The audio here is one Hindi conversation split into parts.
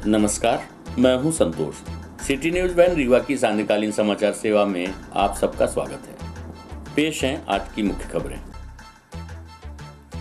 नमस्कार, मैं हूं संतोष। सिटी न्यूज वैन रीवा की सायंकालीन समाचार सेवा में आप सबका स्वागत है। पेश हैं आज की मुख्य खबरें।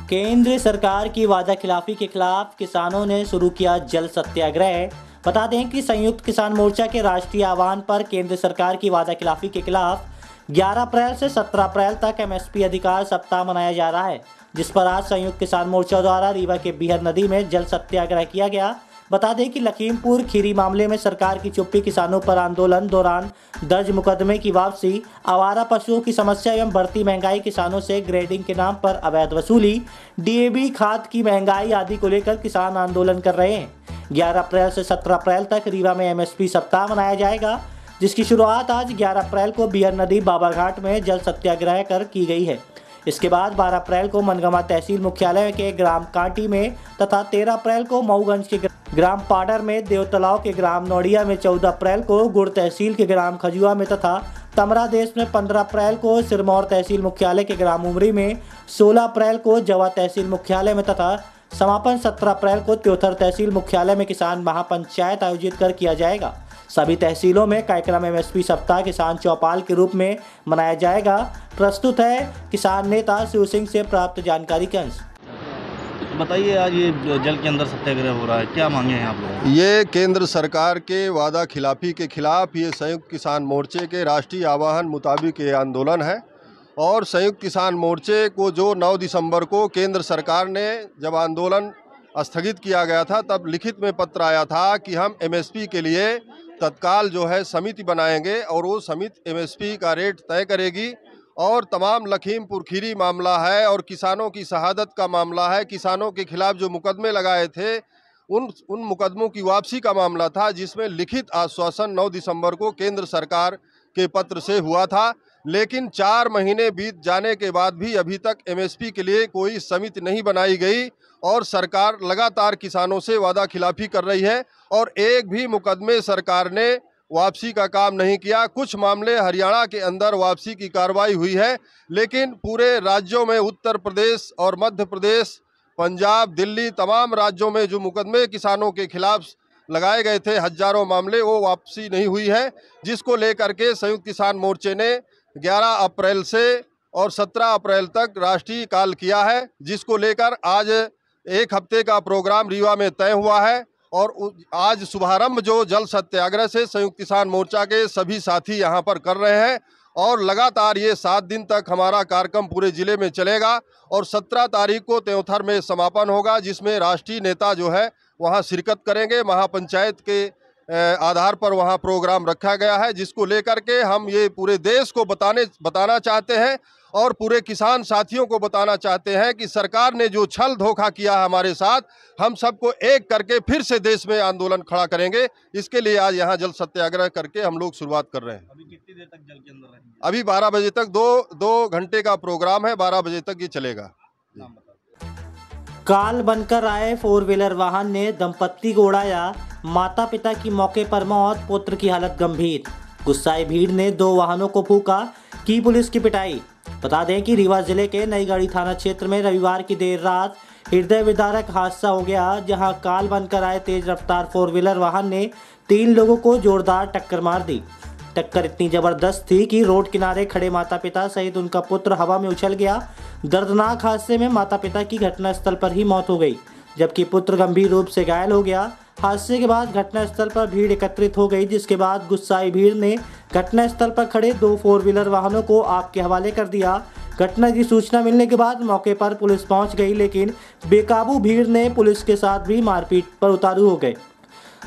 केंद्र सरकार की वादा खिलाफी के खिलाफ किसानों ने शुरू किया जल सत्याग्रह। बता दें कि संयुक्त किसान मोर्चा के राष्ट्रीय आह्वान पर केंद्र सरकार की वादा खिलाफी के खिलाफ 11 अप्रैल से 17 अप्रैल तक एमएसपी अधिकार सप्ताह मनाया जा रहा है, जिस पर आज संयुक्त किसान मोर्चा द्वारा रीवा के बीहर नदी में जल सत्याग्रह किया गया। बता दें कि लखीमपुर खीरी मामले में सरकार की चुप्पी, किसानों पर आंदोलन दौरान दर्ज मुकदमे की वापसी, आवारा पशुओं की समस्या एवं बढ़ती महंगाई, किसानों से ग्रेडिंग के नाम पर अवैध वसूली, डीएबी खाद की महंगाई आदि को लेकर किसान आंदोलन कर रहे हैं। 11 अप्रैल से 17 अप्रैल तक रीवा में एमएसपी सप्ताह मनाया जाएगा, जिसकी शुरुआत आज 11 अप्रैल को बीहर नदी बाबाघाट में जल सत्याग्रह कर की गई है। इसके बाद 12 अप्रैल को मनगमा तहसील मुख्यालय के ग्राम कांटी में तथा 13 अप्रैल को मऊगंज के ग्राम पाडर में, देवतलाव के ग्राम नोडिया में 14 अप्रैल को गुड़ तहसील के ग्राम खजुआ में तथा तमरा देश में 15 अप्रैल को सिरमौर तहसील मुख्यालय के ग्राम उमरी में, 16 अप्रैल को जवा तहसील मुख्यालय में तथा समापन 17 अप्रैल को त्योथर तहसील मुख्यालय में किसान महापंचायत आयोजित कर किया जाएगा। सभी तहसीलों में कार्यक्रम एमएसपी सप्ताह किसान चौपाल के रूप में मनाया जाएगा। प्रस्तुत है किसान नेता शिव सिंह से प्राप्त जानकारी के अंश। बताइए, आज ये जल के अंदर सत्याग्रह हो रहा है, क्या मांगे हैं आप लोग? ये केंद्र सरकार के वादा खिलाफी के खिलाफ ये संयुक्त किसान मोर्चे के राष्ट्रीय आह्वान मुताबिक ये आंदोलन है। और संयुक्त किसान मोर्चे को जो 9 दिसंबर को केंद्र सरकार ने जब आंदोलन स्थगित किया गया था, तब लिखित में पत्र आया था कि हम एमएसपी के लिए तत्काल जो है समिति बनाएंगे और वो समिति एमएसपी का रेट तय करेगी। और तमाम लखीमपुर खीरी मामला है और किसानों की शहादत का मामला है, किसानों के खिलाफ जो मुकदमे लगाए थे उन मुकदमों की वापसी का मामला था, जिसमें लिखित आश्वासन 9 दिसंबर को केंद्र सरकार के पत्र से हुआ था। लेकिन 4 महीने बीत जाने के बाद भी अभी तक एमएसपी के लिए कोई समिति नहीं बनाई गई और सरकार लगातार किसानों से वादा खिलाफी कर रही है और एक भी मुकदमे सरकार ने वापसी का काम नहीं किया। कुछ मामले हरियाणा के अंदर वापसी की कार्रवाई हुई है, लेकिन पूरे राज्यों में उत्तर प्रदेश और मध्य प्रदेश, पंजाब, दिल्ली, तमाम राज्यों में जो मुकदमे किसानों के खिलाफ लगाए गए थे, हजारों मामले, वो वापसी नहीं हुई है। जिसको लेकर के संयुक्त किसान मोर्चे ने 11 अप्रैल से और 17 अप्रैल तक राष्ट्रीय काल किया है, जिसको लेकर आज 1 हफ्ते का प्रोग्राम रीवा में तय हुआ है। और आज शुभारंभ जो जल सत्याग्रह से संयुक्त किसान मोर्चा के सभी साथी यहाँ पर कर रहे हैं और लगातार ये 7 दिन तक हमारा कार्यक्रम पूरे जिले में चलेगा और 17 तारीख को त्योथर में समापन होगा, जिसमें राष्ट्रीय नेता जो है वहाँ शिरकत करेंगे। महापंचायत के आधार पर वहाँ प्रोग्राम रखा गया है, जिसको लेकर के हम ये पूरे देश को बताना चाहते हैं और पूरे किसान साथियों को बताना चाहते हैं कि सरकार ने जो छल धोखा किया है हमारे साथ, हम सबको एक करके फिर से देश में आंदोलन खड़ा करेंगे। इसके लिए आज यहाँ जल सत्याग्रह करके हम लोग शुरुआत कर रहे हैं। अभी कितनी देर तक जल के अंदर रहेंगे? अभी 12 बजे तक, 2 घंटे का प्रोग्राम है, 12 बजे तक ये चलेगा। काल बनकर आए 4 व्हीलर वाहन ने दंपत्ति को उड़ाया, माता पिता की मौके पर मौत, पुत्र की हालत गंभीर। गुस्साई भीड़ ने 2 वाहनों को फूंका, की पुलिस की पिटाई। बता दें कि रीवा जिले के नईगढ़ी थाना क्षेत्र में रविवार की देर रात हृदय विदारक हादसा हो गया, जहां काल बनकर आए तेज रफ्तार 4 व्हीलर वाहन ने 3 लोगों को जोरदार टक्कर मार दी। टक्कर इतनी जबरदस्त थी कि रोड किनारे खड़े माता पिता सहित उनका पुत्र हवा में उछल गया। दर्दनाक हादसे में माता पिता की घटनास्थल पर ही मौत हो गई, जबकि पुत्र गंभीर रूप से घायल हो गया। हादसे के बाद घटनास्थल पर भीड़ एकत्रित हो गई, जिसके बाद गुस्साई भीड़ ने घटनास्थल पर खड़े 2 4 व्हीलर वाहनों को आग के हवाले कर दिया। घटना की सूचना मिलने के बाद मौके पर पुलिस पहुंच गई, लेकिन बेकाबू भीड़ ने पुलिस के साथ भी मारपीट पर उतारू हो गए।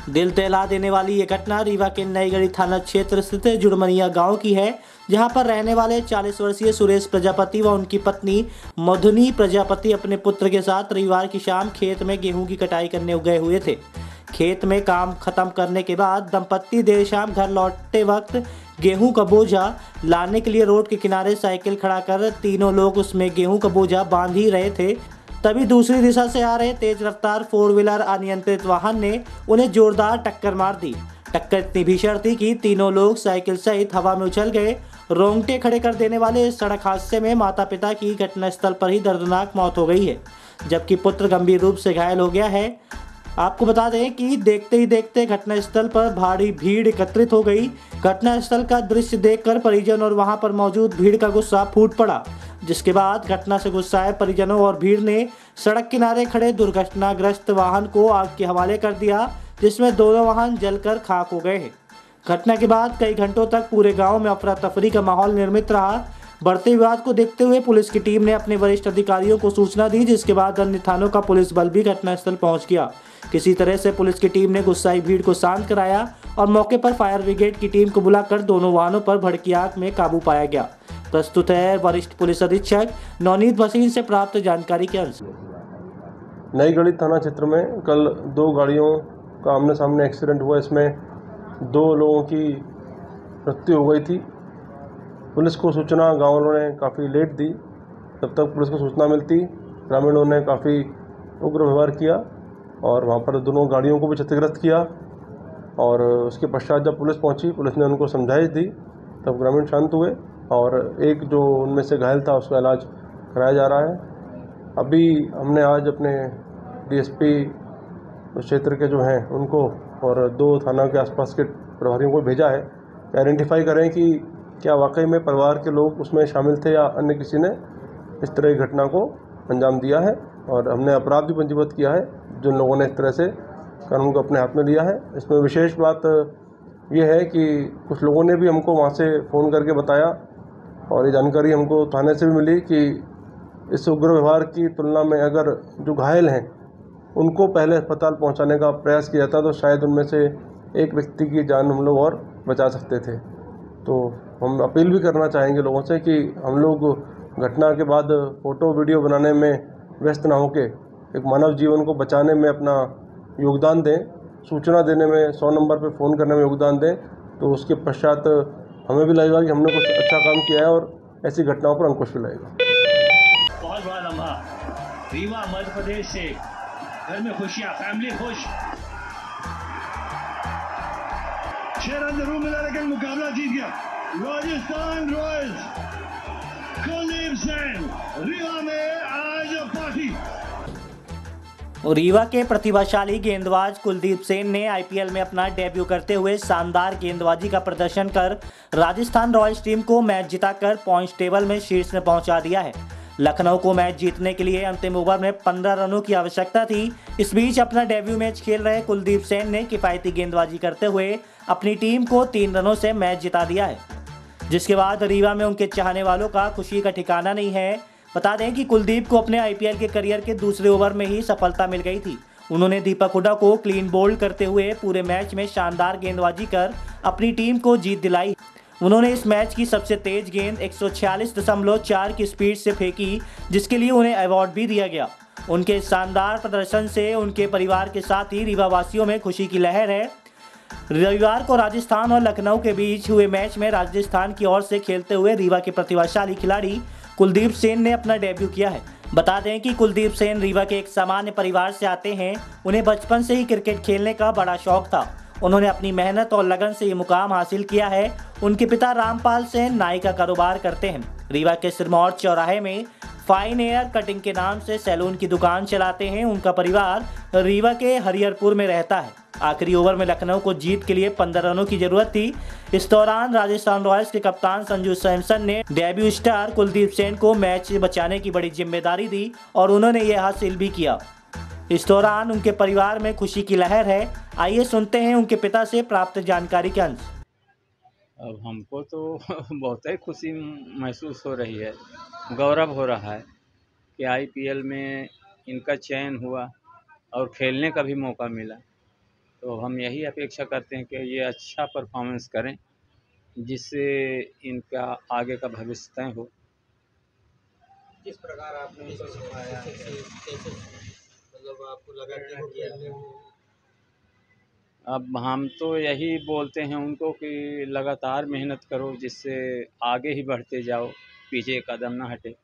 दिल दहला देने वाली ये घटना रीवा के नईगढ़ी थाना क्षेत्र स्थित जुड़मनिया गांव की है, जहां पर रहने वाले 40 वर्षीय सुरेश प्रजापति व उनकी पत्नी मधुनी प्रजापति अपने पुत्र के साथ रविवार की शाम खेत में गेहूं की कटाई करने गए हुए थे। खेत में काम खत्म करने के बाद दंपत्ति देर शाम घर लौटते वक्त गेहूं का बोझा लाने के लिए रोड के किनारे साइकिल खड़ा कर तीनों लोग उसमें गेहूं का बोझा बांध ही रहे थे। तभी दूसरी दिशा से आ रहे तेज रफ्तार 4 व्हीलर अनियंत्रित वाहन ने उन्हें जोरदार टक्कर मार दी। टक्कर इतनी भीषण थी कि तीनों लोग साइकिल सहित हवा में उछल गए। रोंगटे खड़े कर देने वाले इस सड़क हादसे में माता पिता की घटनास्थल पर ही दर्दनाक मौत हो गई है, जबकि पुत्र गंभीर रूप से घायल हो गया है। आपको बता दें कि देखते ही देखते घटनास्थल पर भारी भीड़ एकत्रित हो गई। घटनास्थल का दृश्य देखकर परिजन और वहां पर मौजूद भीड़ का गुस्सा फूट पड़ा, जिसके बाद घटना से गुस्साए परिजनों और भीड़ ने सड़क किनारे खड़े दुर्घटनाग्रस्त वाहन को आग के हवाले कर दिया, जिसमें दोनों वाहन जलकर खाक हो गए हैं। घटना के बाद कई घंटों तक पूरे गांव में अफरा तफरी का माहौल निर्मित रहा। बढ़ते विवाद को देखते हुए पुलिस की टीम ने अपने वरिष्ठ अधिकारियों को सूचना दी, जिसके बाद अन्य थानों का पुलिस बल भी घटनास्थल पहुंच गया। किसी तरह से पुलिस की टीम ने गुस्साई भीड़ को शांत कराया और मौके पर फायर ब्रिगेड की टीम को बुलाकर दोनों वाहनों पर भड़की आग में काबू पाया गया। प्रस्तुत है वरिष्ठ पुलिस अधीक्षक नवनीत भसीन से प्राप्त जानकारी के अनुसार। नई गढ़ी थाना क्षेत्र में कल 2 गाड़ियों का आमने सामने एक्सीडेंट हुआ। इसमें 2 लोगों की मृत्यु हो गई थी। पुलिस को सूचना गाँव वालों ने काफ़ी लेट दी। जब तक पुलिस को सूचना मिलती, ग्रामीणों ने काफ़ी उग्र व्यवहार किया और वहाँ पर दोनों गाड़ियों को भी क्षतिग्रस्त किया। और उसके पश्चात जब पुलिस पहुँची, पुलिस ने उनको समझाइश दी, तब ग्रामीण शांत हुए और एक जो उनमें से घायल था उसका इलाज कराया जा रहा है। अभी हमने आज अपने डीएसपी उस क्षेत्र के जो हैं उनको और 2 थाना के आसपास के प्रभारियों को भेजा है, आइडेंटिफाई करें कि क्या वाकई में परिवार के लोग उसमें शामिल थे या अन्य किसी ने इस तरह की घटना को अंजाम दिया है। और हमने अपराध भी पंजीबद्ध किया है जिन लोगों ने इस तरह से कानून को अपने हाथ में लिया है। इसमें विशेष बात यह है कि कुछ लोगों ने भी हमको वहाँ से फ़ोन करके बताया और ये जानकारी हमको थाने से भी मिली कि इस उग्र व्यवहार की तुलना में अगर जो घायल हैं उनको पहले अस्पताल पहुँचाने का प्रयास किया जाता तो शायद उनमें से एक व्यक्ति की जान हम लोग और बचा सकते थे। तो हम अपील भी करना चाहेंगे लोगों से कि हम लोग घटना के बाद फ़ोटो वीडियो बनाने में व्यस्त ना होकर एक मानव जीवन को बचाने में अपना योगदान दें, सूचना देने में 100 नंबर पर फ़ोन करने में योगदान दें। तो उसके पश्चात हमें भी लगेगा कि हमने कुछ अच्छा काम किया है और ऐसी घटनाओं पर अंकुश भी लगेगा। बहुत बड़ा लम्हा, रीवा मध्य प्रदेश से घर में खुशियां, फैमिली खुश। 6 रन जरूर मिला लेकिन मुकाबला जीत गया राजस्थान रॉयल्स। कुलदीप सेन रीवा में आज पार्टी। और रीवा के प्रतिभाशाली गेंदबाज कुलदीप सेन ने आईपीएल में अपना डेब्यू करते हुए शानदार गेंदबाजी का प्रदर्शन कर राजस्थान रॉयल्स टीम को मैच जिताकर पॉइंट्स टेबल में शीर्ष में पहुंचा दिया है। लखनऊ को मैच जीतने के लिए अंतिम ओवर में 15 रनों की आवश्यकता थी। इस बीच अपना डेब्यू मैच खेल रहे कुलदीप सेन ने किफायती गेंदबाजी करते हुए अपनी टीम को 3 रनों से मैच जिता दिया है, जिसके बाद रीवा में उनके चाहने वालों का खुशी का ठिकाना नहीं है। बता दें कि कुलदीप को अपने आईपीएल के करियर के दूसरे ओवर में ही सफलता मिल गई थी। उन्होंने दीपक हुड्डा को क्लीन बोल्ड करते हुए पूरे मैच में शानदार गेंदबाजी कर अपनी टीम को जीत दिलाई। उन्होंने इस मैच की सबसे तेज गेंद 146.4 की स्पीड से फेंकी, जिसके लिए उन्हें अवार्ड भी दिया गया। उनके शानदार प्रदर्शन से उनके परिवार के साथ ही रीवा वासियों में खुशी की लहर है। रविवार को राजस्थान और लखनऊ के बीच हुए मैच में राजस्थान की ओर से खेलते हुए रीवा के प्रतिभाशाली खिलाड़ी कुलदीप सेन ने अपना डेब्यू किया है। बता दें कि कुलदीप सेन रीवा के एक सामान्य परिवार से आते हैं। उन्हें बचपन से ही क्रिकेट खेलने का बड़ा शौक था। उन्होंने अपनी मेहनत और लगन से ये मुकाम हासिल किया है। उनके पिता रामपाल सेन नाई का कारोबार करते हैं। रीवा के सिरमौर चौराहे में फाइन एयर कटिंग के नाम से सैलून की दुकान चलाते हैं। उनका परिवार रीवा के हरिहरपुर में रहता है। आखिरी ओवर में लखनऊ को जीत के लिए 15 रनों की जरूरत थी। इस दौरान राजस्थान रॉयल्स के कप्तान संजू सैमसन ने डेब्यू स्टार कुलदीप सेन को मैच बचाने की बड़ी जिम्मेदारी दी और उन्होंने ये हासिल भी किया। इस दौरान उनके परिवार में खुशी की लहर है। आइए सुनते हैं उनके पिता से प्राप्त जानकारी के अंश। अब हमको तो बहुत ही खुशी महसूस हो रही है, गौरव हो रहा है कि आईपीएल में इनका चयन हुआ और खेलने का भी मौका मिला। तो हम यही अपेक्षा करते हैं कि ये अच्छा परफॉर्मेंस करें, जिससे इनका आगे का भविष्य तय हो। किस प्रकार आपने उनको सिखाया, कैसे मतलब आपको लगा कि वो खेलने में? अब हम तो यही बोलते हैं उनको कि लगातार मेहनत करो, जिससे आगे ही बढ़ते जाओ, पीछे कदम ना हटे।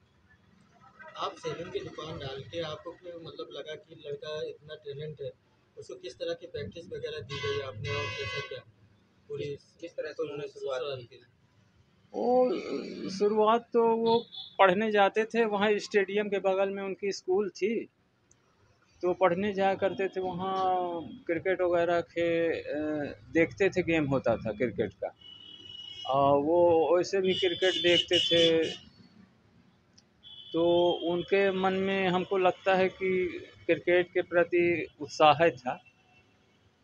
आप सैलून की दुकान डाल के आपको मतलब लगा कि लड़का इतना टैलेंट है, उसको किस तरह की प्रैक्टिस वगैरह दी गई आपने और कैसा क्या पूरी किस तरह से उन्होंने शुरुआत की? वो शुरुआत तो वो पढ़ने जाते थे, वहाँ स्टेडियम के बगल में उनकी स्कूल थी, तो पढ़ने जाया करते थे वहाँ, क्रिकेट वगैरह देखते थे, गेम होता था क्रिकेट का, और वो वैसे भी क्रिकेट देखते थे। तो उनके मन में हमको लगता है कि क्रिकेट के प्रति उत्साह था,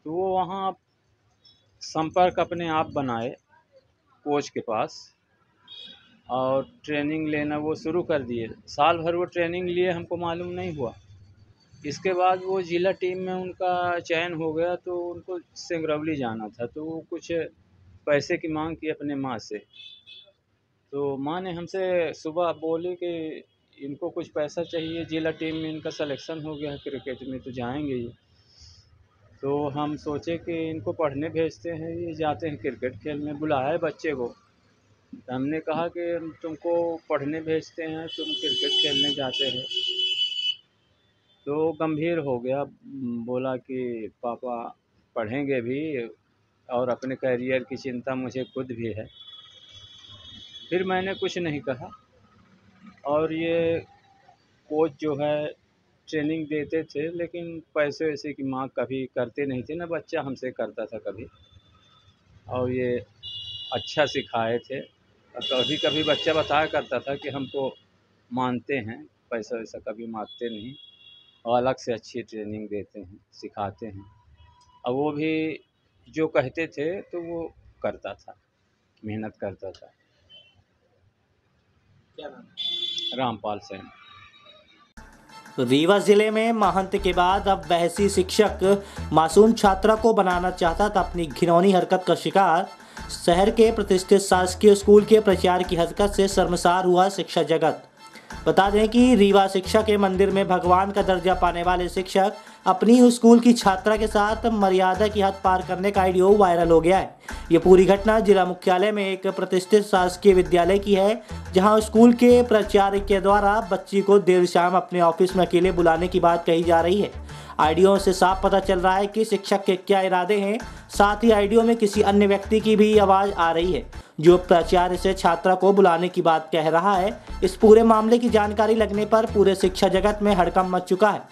तो वो वहाँ संपर्क अपने आप बनाए कोच के पास और ट्रेनिंग लेना वो शुरू कर दिए। साल भर वो ट्रेनिंग लिए, हमको मालूम नहीं हुआ। इसके बाद वो जिला टीम में उनका चयन हो गया, तो उनको सिंगरौली जाना था, तो वो कुछ पैसे की मांग की अपने माँ से। तो माँ ने हमसे सुबह बोली कि इनको कुछ पैसा चाहिए, जिला टीम में इनका सिलेक्शन हो गया है क्रिकेट में, तो जाएंगे ये। तो हम सोचे कि इनको पढ़ने भेजते हैं, ये जाते हैं क्रिकेट खेलने। बुलाया है बच्चे को, तो हमने कहा कि हम तुमको पढ़ने भेजते हैं, तुम क्रिकेट खेलने जाते हो। तो गंभीर हो गया, बोला कि पापा पढ़ेंगे भी और अपने करियर की चिंता मुझे खुद भी है। फिर मैंने कुछ नहीं कहा, और ये कोच जो है ट्रेनिंग देते थे, लेकिन पैसे वैसे की मांग कभी करते नहीं थे, ना बच्चा हमसे करता था कभी। और ये अच्छा सिखाए थे, और कभी कभी बच्चा बताया करता था कि हमको मानते हैं, पैसा वैसा कभी मांगते नहीं, और अलग से अच्छी ट्रेनिंग देते हैं, सिखाते हैं। और वो भी जो कहते थे तो वो करता था, मेहनत करता था। क्या नाम है? रामपाल सेन। रीवा जिले में महंत के बाद अब बहसी शिक्षक मासूम छात्रा को बनाना चाहता था अपनी घिनौनी हरकत का शिकार। शहर के प्रतिष्ठित शासकीय स्कूल के प्राचार्य की हरकत से शर्मसार हुआ शिक्षा जगत। बता दें कि रीवा शिक्षा के मंदिर में भगवान का दर्जा पाने वाले शिक्षक अपनी स्कूल की छात्रा के साथ मर्यादा की हद पार करने का वीडियो वायरल हो गया है। ये पूरी घटना जिला मुख्यालय में एक प्रतिष्ठित शासकीय विद्यालय की है, जहां स्कूल के प्राचार्य के द्वारा बच्ची को देर शाम अपने ऑफिस में अकेले बुलाने की बात कही जा रही है। आइडियो से साफ पता चल रहा है कि शिक्षक के क्या इरादे हैं। साथ ही आइडियो में किसी अन्य व्यक्ति की भी आवाज़ आ रही है, जो प्राचार्य से छात्रा को बुलाने की बात कह रहा है। इस पूरे मामले की जानकारी लगने पर पूरे शिक्षा जगत में हड़कंप मच चुका है।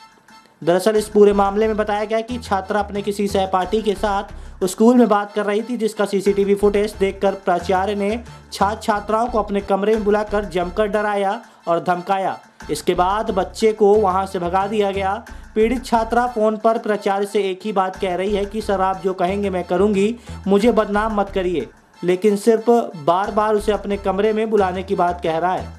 दरअसल इस पूरे मामले में बताया गया कि छात्रा अपने किसी सहपाठी के साथ स्कूल में बात कर रही थी, जिसका सीसीटीवी फुटेज देखकर प्राचार्य ने छात्राओं को अपने कमरे में बुलाकर जमकर डराया और धमकाया। इसके बाद बच्चे को वहां से भगा दिया गया। पीड़ित छात्रा फोन पर प्राचार्य से एक ही बात कह रही है कि सर आप जो कहेंगे मैं करूंगी, मुझे बदनाम मत करिए, लेकिन सिर्फ बार बार उसे अपने कमरे में बुलाने की बात कह रहा है।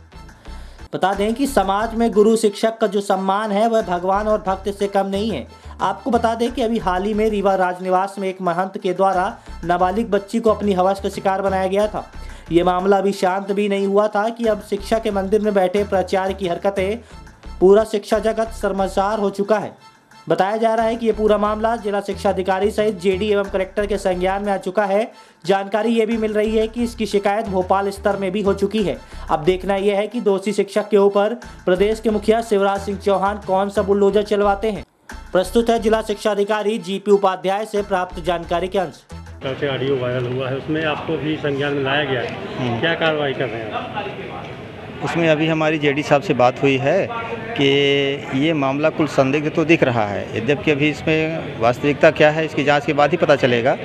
बता दें कि समाज में गुरु शिक्षक का जो सम्मान है वह भगवान और भक्त से कम नहीं है। आपको बता दें कि अभी हाल ही में रीवा राजनिवास में एक महंत के द्वारा नाबालिग बच्ची को अपनी हवस का शिकार बनाया गया था। ये मामला अभी शांत भी नहीं हुआ था कि अब शिक्षा के मंदिर में बैठे प्राचार्य की हरकतें पूरा शिक्षा जगत शर्मसार हो चुका है। बताया जा रहा है कि ये पूरा मामला जिला शिक्षा अधिकारी सहित जेडी एवं कलेक्टर के संज्ञान में आ चुका है। जानकारी ये भी मिल रही है कि इसकी शिकायत भोपाल स्तर में भी हो चुकी है। अब देखना यह है कि दोषी शिक्षक के ऊपर प्रदेश के मुखिया शिवराज सिंह चौहान कौन सा बुलडोजर चलवाते हैं। प्रस्तुत है जिला शिक्षा अधिकारी जीपी उपाध्याय से प्राप्त जानकारी के अंश। कल से ऑडियो वायरल हुआ है, उसमें आपको भी संज्ञान में लाया गया है, क्या कार्रवाई कर रहे हैं आप? उसमें अभी हमारी जेडी साहब से बात हुई है कि ये मामला कुल संदिग्ध तो दिख रहा है, यद्यपि अभी इसमें वास्तविकता क्या है इसकी जांच के बाद ही पता चलेगा।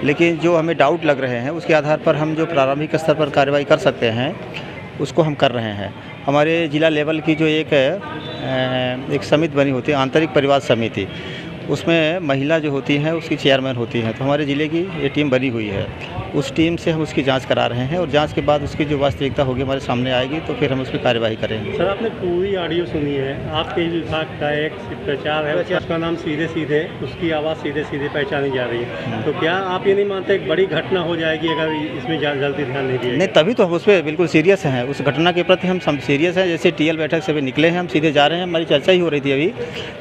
लेकिन जो हमें डाउट लग रहे हैं उसके आधार पर हम जो प्रारंभिक स्तर पर कार्रवाई कर सकते हैं उसको हम कर रहे हैं। हमारे जिला लेवल की जो एक समिति बनी होती है, आंतरिक परिवार समिति, उसमें महिला जो होती हैं उसकी चेयरमैन होती हैं। तो हमारे ज़िले की ये टीम बनी हुई है, उस टीम से हम उसकी जांच करा रहे हैं और जांच के बाद उसकी जो वास्तविकता होगी हमारे सामने आएगी तो फिर हम उस पर कार्यवाही करेंगे। सर आपने पूरी ऑडियो सुनी है, आपके विभाग का एक प्रचार है, उसका नाम सीधे सीधे, उसकी आवाज़ सीधे सीधे पहचानी जा रही है, तो क्या आप ये नहीं मानते एक बड़ी घटना हो जाएगी अगर इसमें जल्दी ध्यान नहीं दिया? नहीं, तभी तो हम उस पर बिल्कुल सीरियस हैं, उस घटना के प्रति हम सीरियस हैं। जैसे टीएल बैठक से भी निकले हैं, हम सीधे जा रहे हैं, हमारी चर्चा ही हो रही थी अभी,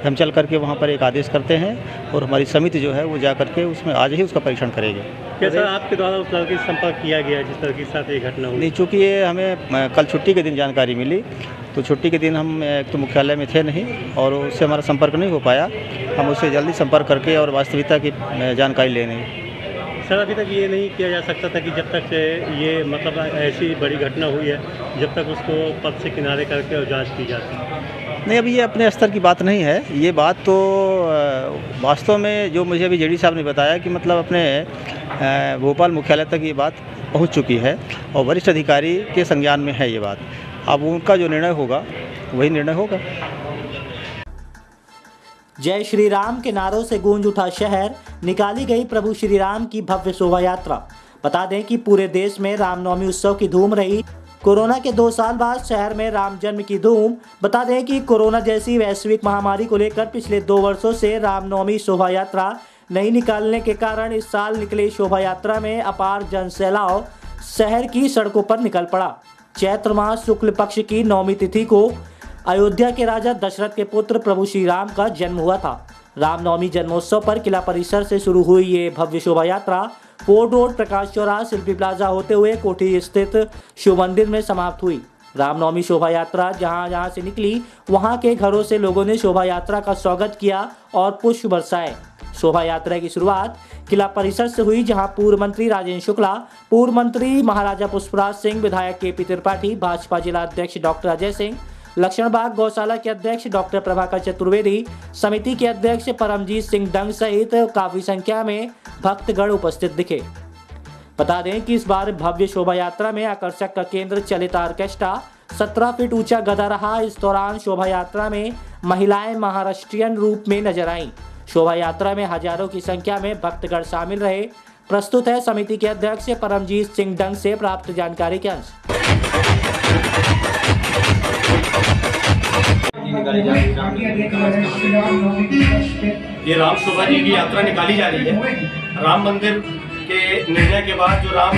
हम चल करके वहाँ पर एक आदेश करते हैं और हमारी समिति जो है वो जा करके उसमें आज ही उसका परीक्षण करेगी। क्या सर आपके द्वारा उस लड़के से संपर्क किया गया जिस लड़के के साथ ये घटना हुई? नहीं, चूँकि ये हमें कल छुट्टी के दिन जानकारी मिली, तो छुट्टी के दिन हम एक तो मुख्यालय में थे नहीं और उससे हमारा संपर्क नहीं हो पाया। हम उससे जल्दी संपर्क करके और वास्तविकता की जानकारी लेने। सर अभी तक ये नहीं किया जा सकता था कि जब तक ये मतलब ऐसी बड़ी घटना हुई है जब तक उसको पद से किनारे करके और जांच की जाती है? नहीं, अभी ये अपने स्तर की बात नहीं है। ये बात तो वास्तव में जो मुझे अभी जेडी साहब ने बताया कि मतलब अपने भोपाल मुख्यालय तक ये बात पहुंच चुकी है और वरिष्ठ अधिकारी के संज्ञान में है ये बात। अब उनका जो निर्णय होगा वही निर्णय होगा। जय श्री राम के नारों से गूंज उठा शहर, निकाली गई प्रभु श्री राम की भव्य शोभा यात्रा। बता दें कि पूरे देश में रामनवमी उत्सव की धूम रही। कोरोना के 2 साल बाद शहर में राम जन्म की धूम। बता दें कि कोरोना जैसी वैश्विक महामारी को लेकर पिछले 2 वर्षों से रामनवमी शोभा यात्रा नहीं निकालने के कारण इस साल निकली शोभा यात्रा में अपार जनसैलाब शहर की सड़कों पर निकल पड़ा। चैत्र माह शुक्ल पक्ष की नवमी तिथि को अयोध्या के राजा दशरथ के पुत्र प्रभु श्री राम का जन्म हुआ था। रामनवमी जन्मोत्सव पर किला परिसर से शुरू हुई ये भव्य शोभा यात्रा फोर्ट रोड, प्रकाश चौराहा, शिल्पी प्लाजा होते हुए कोठी स्थित शिव मंदिर में समाप्त हुई। रामनवमी शोभा यात्रा जहां से निकली वहां के घरों से लोगों ने शोभा यात्रा का स्वागत किया और पुष्प बरसाए। शोभा यात्रा की शुरुआत किला परिसर से हुई, जहां पूर्व मंत्री राजेंद्र शुक्ला, पूर्व मंत्री महाराजा पुष्पराज सिंह, विधायक के.पी. त्रिपाठी, भाजपा जिला अध्यक्ष डॉक्टर अजय सिंह, लक्ष्मणबाग गौशाला के अध्यक्ष डॉक्टर प्रभाकर चतुर्वेदी, समिति के अध्यक्ष परमजीत सिंह डंग सहित काफी संख्या में भक्तगण उपस्थित दिखे। बता दें कि इस बार भव्य शोभा यात्रा में आकर्षक का केंद्र चलित ऑर्केस्ट्रा 17 फीट ऊंचा गदा रहा। इस दौरान शोभा यात्रा में महिलाएं महाराष्ट्रियन रूप में नजर आईं। शोभा यात्रा में हजारों की संख्या में भक्तगण शामिल रहे। प्रस्तुत है समिति के अध्यक्ष परमजीत सिंह डंग से प्राप्त जानकारी के अंश। ये राम शोभा जी की यात्रा निकाली जा रही है। राम मंदिर के निर्णय के बाद जो राम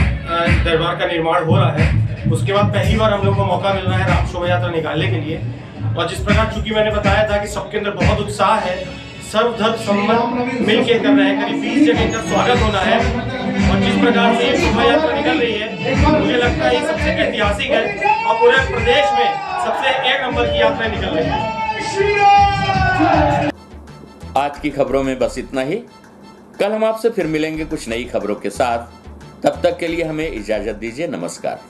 दरबार का निर्माण हो रहा है, उसके बाद पहली बार हम लोग को मौका मिल रहा है राम शोभा यात्रा निकालने के लिए। और जिस प्रकार चूंकि मैंने बताया था कि सबके अंदर बहुत उत्साह है, सर्वधर्म सम्मत मिल के कर रहे हैं, करीब 20 जगह इनका स्वागत होना है। और जिस प्रकार से ये शोभा यात्रा निकल रही है, मुझे लगता है ये सबसे ऐतिहासिक है और पूरे प्रदेश में सबसे 1 नंबर की यात्रा निकल रही है। आज की खबरों में बस इतना ही। कल हम आपसे फिर मिलेंगे कुछ नई खबरों के साथ। तब तक के लिए हमें इजाजत दीजिए। नमस्कार।